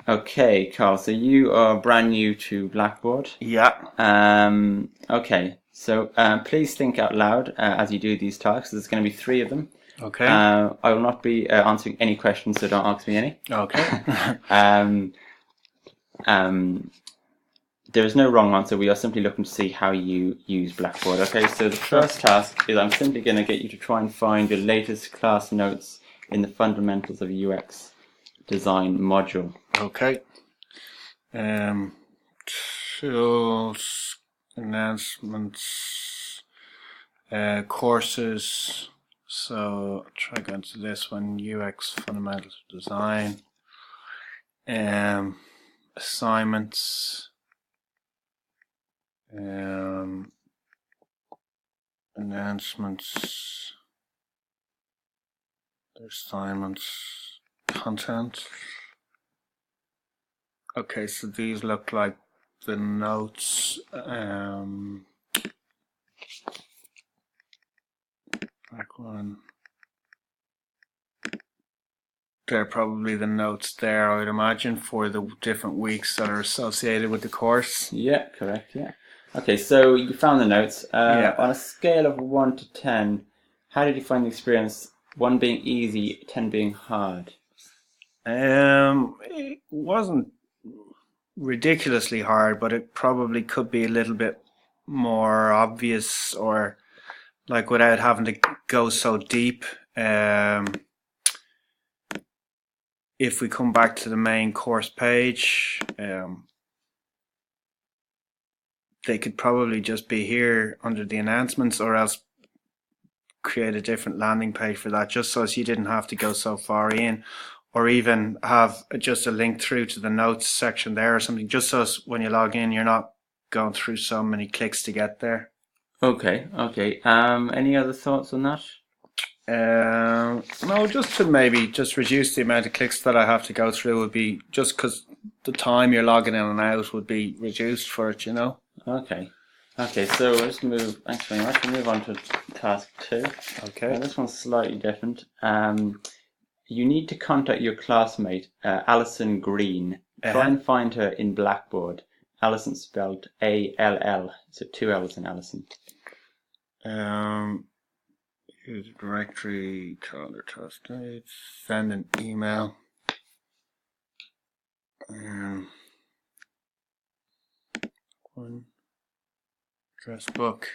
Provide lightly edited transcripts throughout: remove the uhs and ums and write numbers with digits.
Okay, Carl. So you are brand new to Blackboard. Yeah. Okay. So please think out loud as you do these tasks. There's going to be three of them. Okay. I will not be answering any questions, so don't ask me any. Okay. Um, um, there is no wrong answer. We are simply looking to see how you use Blackboard. Okay. So the first task is I'm simply going to get you to try and find your latest class notes in the fundamentals of UX design module. Okay. Tools, announcements, courses. So try going to this one, UX fundamentals of design. Assignments. Announcements. Assignments. Content. Okay, so these look like the notes. Back one. They're probably the notes there, I would imagine, for the different weeks that are associated with the course. Yeah, correct. Yeah. Okay, so you found the notes. Yeah. On a scale of 1 to 10, how did you find the experience? 1 being easy, 10 being hard. It wasn't ridiculously hard, but it probably could be a little bit more obvious, or like without having to go so deep. If we come back to the main course page, they could probably just be here under the announcements, or else create a different landing page for that, just so as you didn't have to go so far in, or even have just a link through to the notes section there or something, just so as when you log in you're not going through so many clicks to get there. Okay, okay. Any other thoughts on that? No, just to maybe just reduce the amount of clicks that I have to go through would be just because the time you're logging in and out would be reduced for it, you know. Okay. Okay, so let's move. Thanks very much. We'll move on to task 2. Okay. This one's slightly different. You need to contact your classmate, Alison Green. Try and find her in Blackboard. Alison spelled A-L-L, so 2 L's in Alison. Use directory, calendar task dates, send an email. One address book.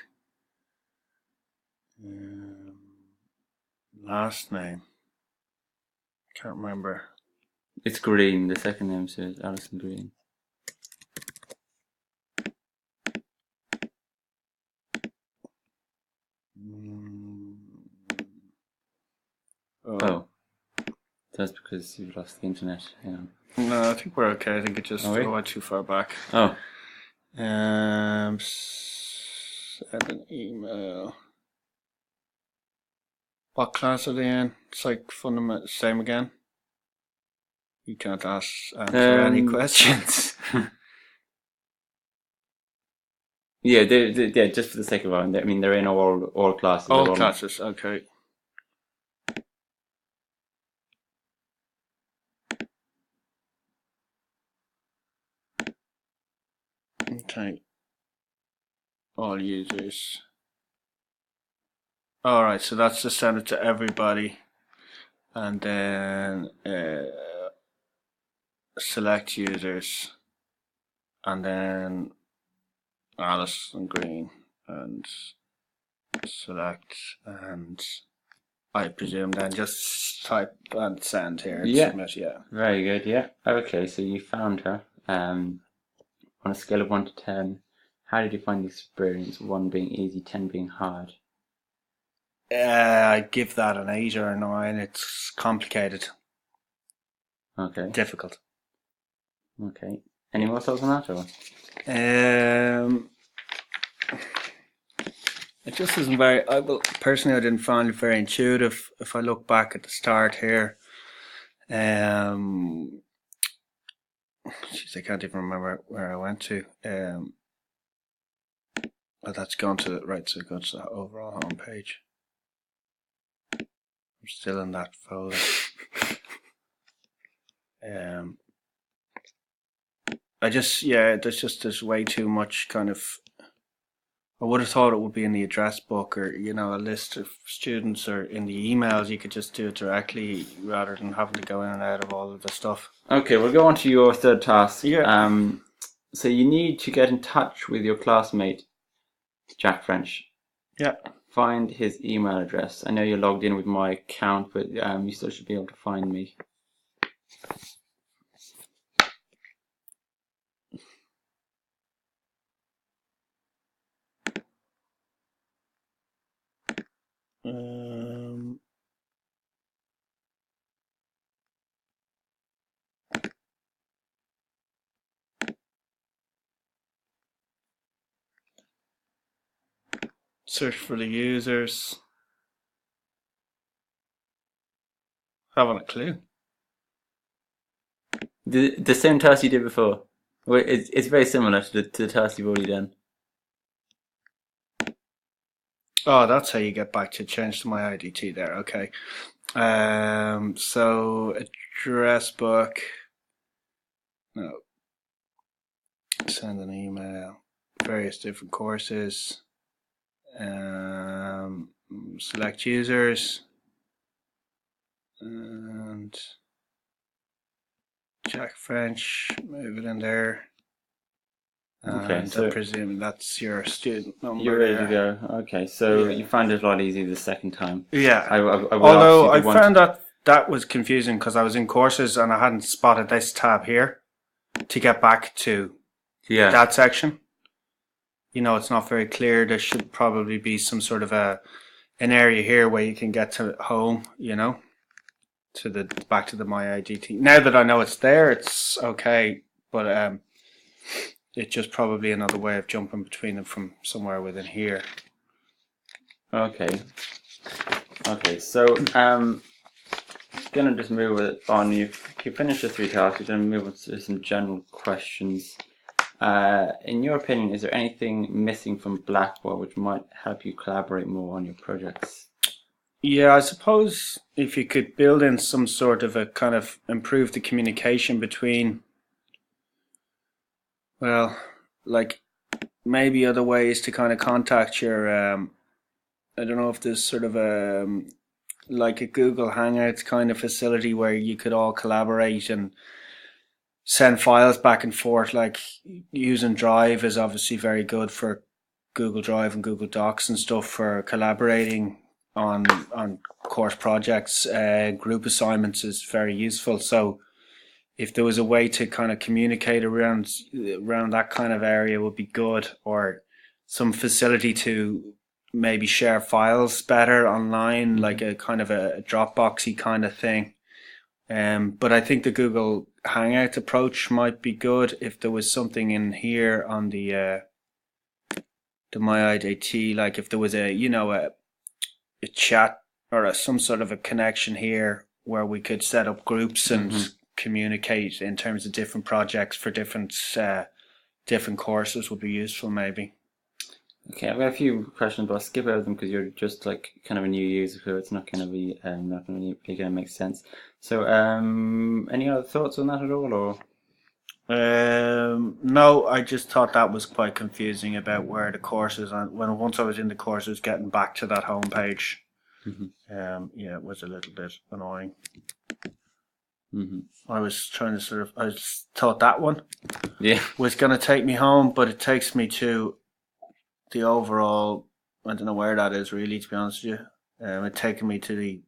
Last name. Can't remember. It's Green. The second name says Alison Green. Oh. That's because you've lost the internet. Yeah. No, I think we're okay. I think it just went too far back. Oh. Send an email. What class are they in? It's like fundamental, same again. You can't answer any questions. Yeah, yeah. Just for the sake of it, I mean, they're in all classes. All classes, okay. Okay. All users. Alright, so that's to send it to everybody. And then select users. And then Alison Green. And select, and I presume then just type and send here and submit. Yeah. Very good. Yeah. Okay, so you found her. On a scale of 1 to 10, how did you find the experience? 1 being easy, 10 being hard. I'd give that an 8 or a 9. It's complicated. Okay. Difficult. Okay. Any more thoughts on that, or? It just isn't very. Personally, I didn't find it very intuitive. If I look back at the start here, jeez, I can't even remember where I went to. But that's gone to right. So go to the overall home page. I'm still in that folder. there's way too much kind of. I would have thought it would be in the address book or, a list of students or in the emails. You could just do it directly rather than having to go in and out of all of the stuff. Okay, we'll go on to your third task. Yeah. So you need to get in touch with your classmate, Jack French. Yeah. Find his email address. I know you're logged in with my account, but you still should be able to find me. Search for the users. Haven't a clue. The same task you did before. Well, it's very similar to the task you've already done. Oh, that's how you get back to change to my IDT there. Okay. So address book. No. Send an email. Various different courses. Select users. And Jack French. Move it in there. Okay, so I presume that's your student number. you're ready to go. Okay, so you found it a lot easier the second time. Yeah. I will Although I ask you to found that was confusing because I was in courses and I hadn't spotted this tab here to get back to that section. It's not very clear. There should probably be some sort of an area here where you can get to home, to the back to the My IDT. Now that I know it's there, it's okay, but it's just probably another way of jumping between them from somewhere within here. Okay. Okay, so gonna just move it on. You finished the three tasks. You're gonna move on to some general questions. In your opinion, is there anything missing from Blackboard which might help you collaborate more on your projects? Yeah, I suppose if you could build in some sort of a kind of improve the communication between, well, like maybe other ways to kind of contact your, I don't know if there's sort of like a Google Hangouts kind of facility where you could all collaborate and send files back and forth. Like using Drive is obviously very good for Google Drive and Google Docs and stuff for collaborating on course projects. Group assignments is very useful. So if there was a way to kind of communicate around that kind of area would be good, or some facility to maybe share files better online, like a kind of a Dropboxy kind of thing. But I think the Google Hangout approach might be good if there was something in here on the My IDT, like if there was a chat or some sort of a connection here where we could set up groups and communicate in terms of different projects for different courses would be useful maybe. Okay, I've got a few questions, but I'll skip over them because you're just like kind of a new user, so it's not going to be not going to make sense. So, any other thoughts on that at all, or? No, I just thought that was quite confusing about where the courses and once I was in the courses, getting back to that home page. It was a little bit annoying. I was trying to I thought that one was going to take me home, but it takes me to the overall, I don't know where that is really, to be honest with you. It's taken me to the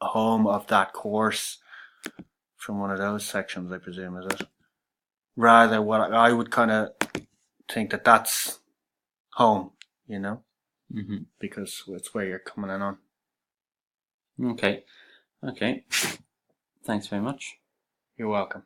home of that course from one of those sections, I presume, is it? Rather, what I would kind of think that's home, because it's where you're coming in on. Okay. Thanks very much. You're welcome.